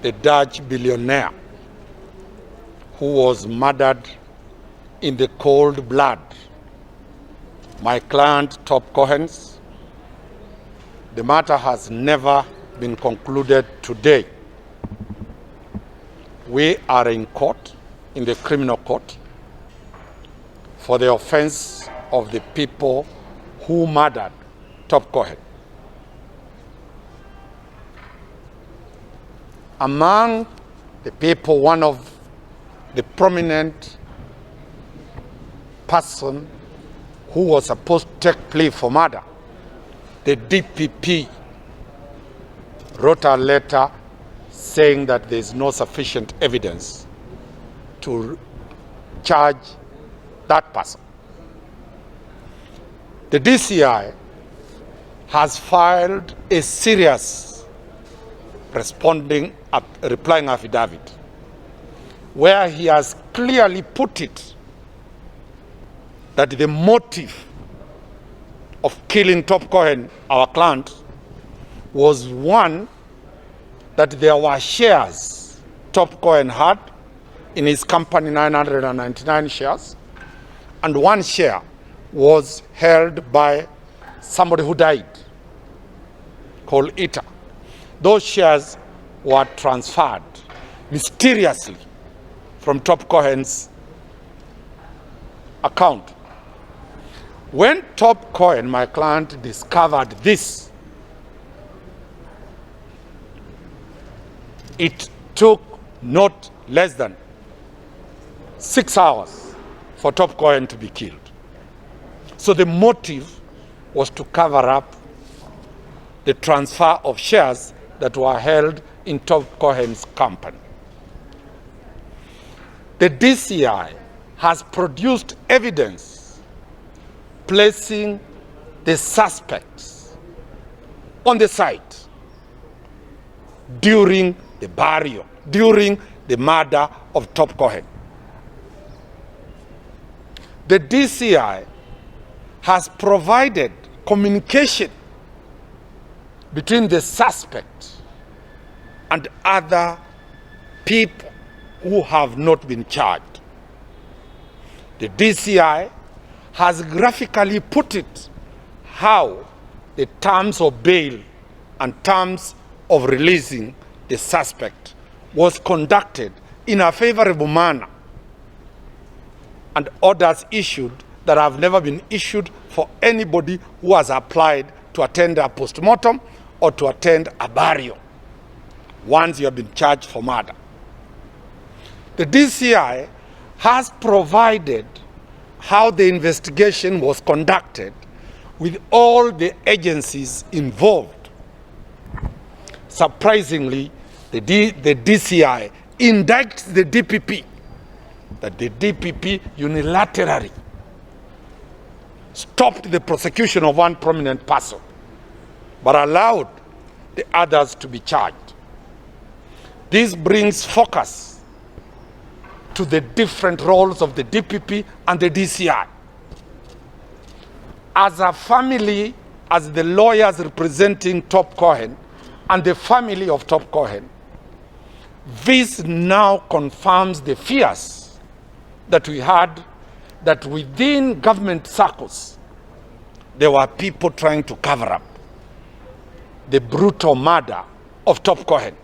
the Dutch billionaire who was murdered in the cold blood. My client, Tob Cohen'S, the matter has never been concluded today. We are in court, in the criminal court, for the offense of the people who murdered Tob Cohen. Among the people, one of the prominent person who was supposed to take plea for murder, the DPP wrote a letter saying that there is no sufficient evidence to charge that person. The DCI has filed a serious replying affidavit where he has clearly put it that the motive of killing Tob Cohen, our client, was one, that there were shares Tob Cohen had in his company, 999 shares, and one share was held by somebody who died, called Ita. Those shares were transferred mysteriously from Tob Cohen's account. When Tob Cohen, my client, discovered this, it took not less than 6 hours for Tob Cohen to be killed. So the motive was to cover up the transfer of shares that were held in Tob Cohen's company. The DCI has produced evidence placing the suspects on the site during the burial, during the murder of Tob Cohen. The DCI has provided communication between the suspect and other people who have not been charged. The DCI has graphically put it how the terms of bail and terms of releasing the suspect was conducted in a favorable manner, and orders issued that have never been issued for anybody who has applied to attend a postmortem or to attend a burial once you have been charged for murder. The DCI has provided how the investigation was conducted with all the agencies involved. Surprisingly, the DCI indicts the DPP, that the DPP unilaterally stopped the prosecution of one prominent person, but allowed the others to be charged. This brings focus to the different roles of the DPP and the DCI. As a family, as the lawyers representing Tob Cohen and the family of Tob Cohen, this now confirms the fears that we had, that within government circles, there were people trying to cover up the brutal murder of Tob Cohen.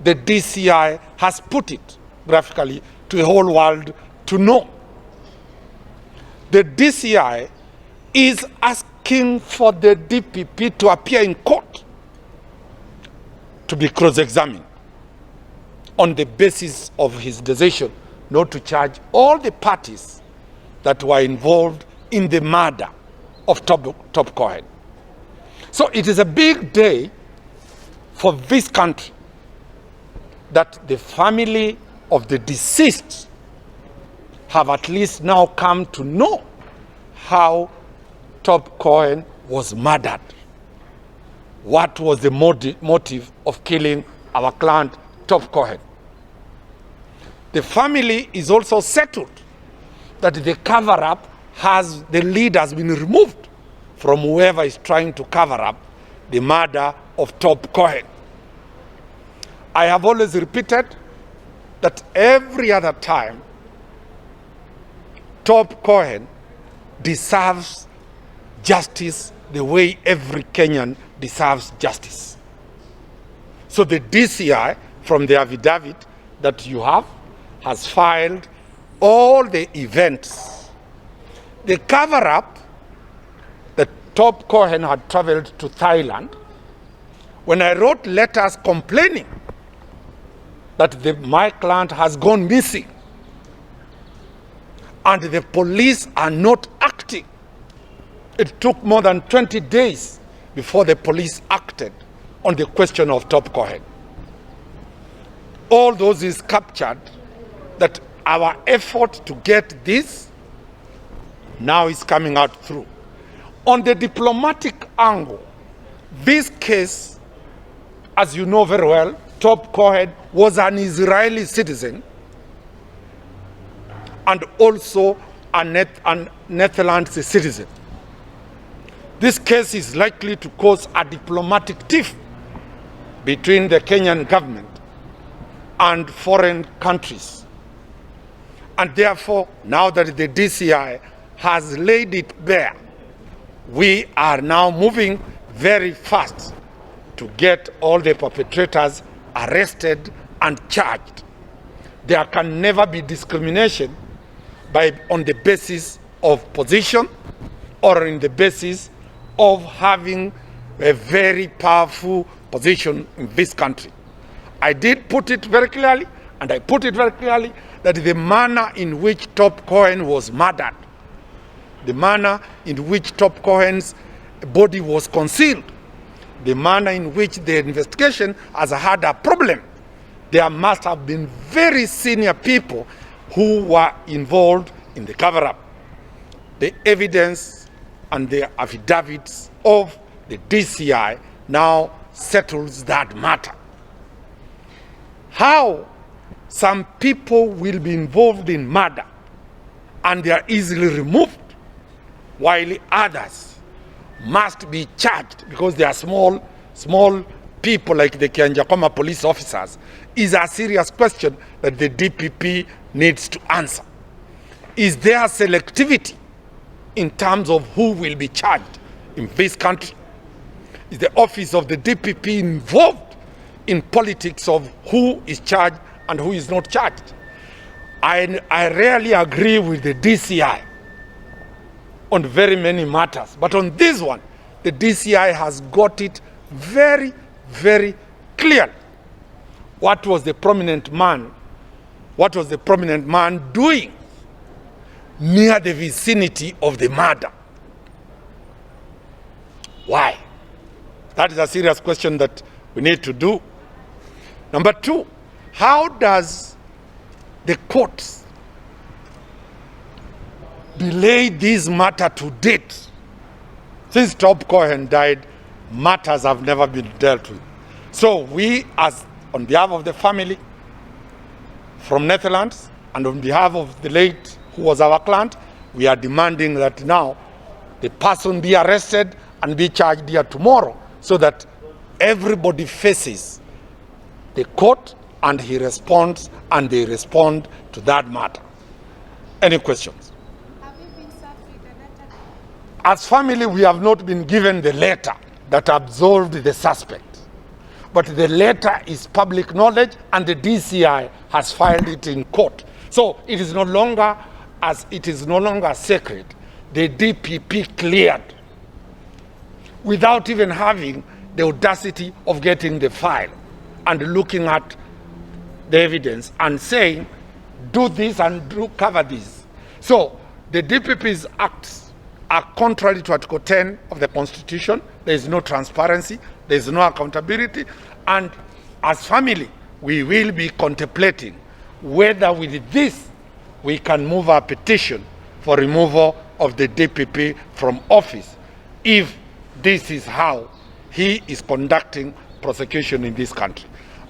The DCI has put it graphically to the whole world to know. The DCI is asking for the DPP to appear in court to be cross-examined on the basis of his decision not to charge all the parties that were involved in the murder of Tob Cohen. So it is a big day for this country that the family of the deceased have at least now come to know how Tob Cohen was murdered. What was the motive of killing our client, Tob Cohen? The family is also settled that the cover-up the lead has been removed from whoever is trying to cover up the murder of Tob Cohen. I have always repeated that every other time, Tob Cohen deserves justice the way every Kenyan deserves justice. So the DCI, from the affidavit that you have, has filed all the events. The cover-up that Tob Cohen had traveled to Thailand, when I wrote letters complaining that my client has gone missing and the police are not acting, it took more than 20 days before the police acted on the question of Tob Cohen. All those is captured, that our effort to get this now is coming out through. On the diplomatic angle, this case, as you know very well, Tob Cohen was an Israeli citizen and also a Netherlands citizen. This case is likely to cause a diplomatic tiff between the Kenyan government and foreign countries. And therefore, now that the DCI has laid it bare, we are now moving very fast to get all the perpetrators arrested and charged. There can never be discrimination on the basis of position or on the basis of having a very powerful position in this country. I did put it very clearly, and I put it very clearly, that the manner in which Tob Cohen was murdered, the manner in which Tob Cohen's body was concealed, the manner in which the investigation has had a problem, there must have been very senior people who were involved in the cover-up. The evidence and the affidavits of the DCI now settles that matter. How some people will be involved in murder and they are easily removed, while others must be charged because they are small people like the Kianjakoma police officers, is a serious question that the DPP needs to answer. Is there selectivity in terms of who will be charged in this country? Is the office of the DPP involved in politics of who is charged and who is not charged? I rarely agree with the DCI on very many matters, but on this one, the DCI has got it very, very clear. What was the prominent man doing near the vicinity of the murder? Why? That is a serious question that we need to do. Number two, how does the courts delay this matter to date? Since Tob Cohen died, matters have never been dealt with. So we, as on behalf of the family from Netherlands and on behalf of the late who was our client, we are demanding that now the person be arrested and be charged here tomorrow, so that everybody faces the court and he responds and they respond to that matter. Any questions? Have you been served with a letter? As family, we have not been given the letter that absolved the suspect. But the letter is public knowledge and the DCI has filed it in court. So it is no longer sacred. The DPP cleared without even having the audacity of getting the file and looking at the evidence and saying, do this and do cover this. So the DPP's acts are contrary to Article 10 of the Constitution. There is no transparency, there is no accountability, and as family, we will be contemplating whether with this we can move our petition for removal of the DPP from office, if this is how he is conducting prosecution in this country.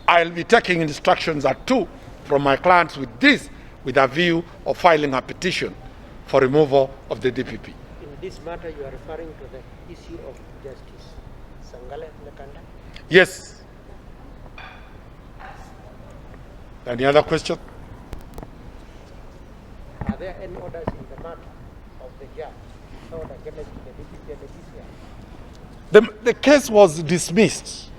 I'll be taking instructions at 2 from my clients with this, with a view of filing a petition for removal of the DPP. In this matter, you are referring to the issue of justice. Sangale Lekanda? Yes. Any other question? Are there any orders in the matter of the judge held against the DPP and the DCI? The case was dismissed.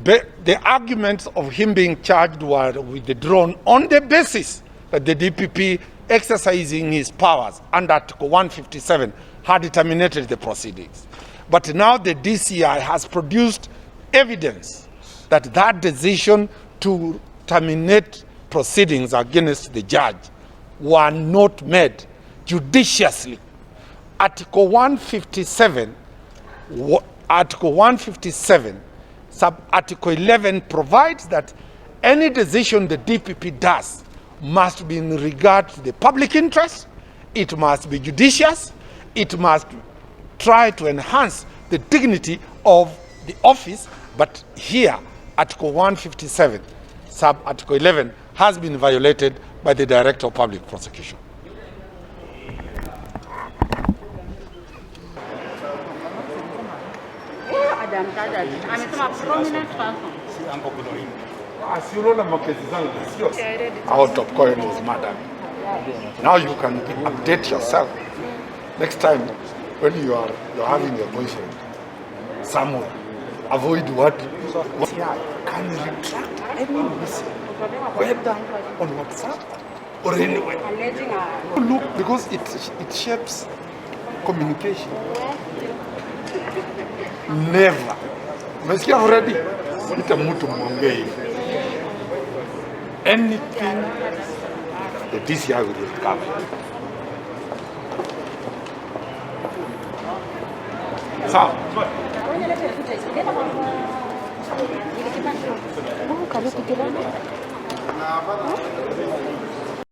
The arguments of him being charged were withdrawn on the basis that the DPP, exercising his powers under Article 157, had terminated the proceedings. But now the DCI has produced evidence that that decision to terminate proceedings against the judge were not made judiciously. Article 157, sub-article 11 provides that any decision the DPP does must be in regard to the public interest, it must be judicious, it must try to enhance the dignity of the office, but here, Article 157, sub-article 11, has been violated by the Director of Public Prosecution. I'm a prominent person. As you know, how Tob Cohen was murdered. Now you can update yourself. Next time, when you're having a boyfriend somewhere, avoid what? Can retract any message, whether on WhatsApp or anywhere. Look, because it shapes communication. Never. Umesikia already? Ita mtu mwongei. Anything the DCI will recover. Sawa.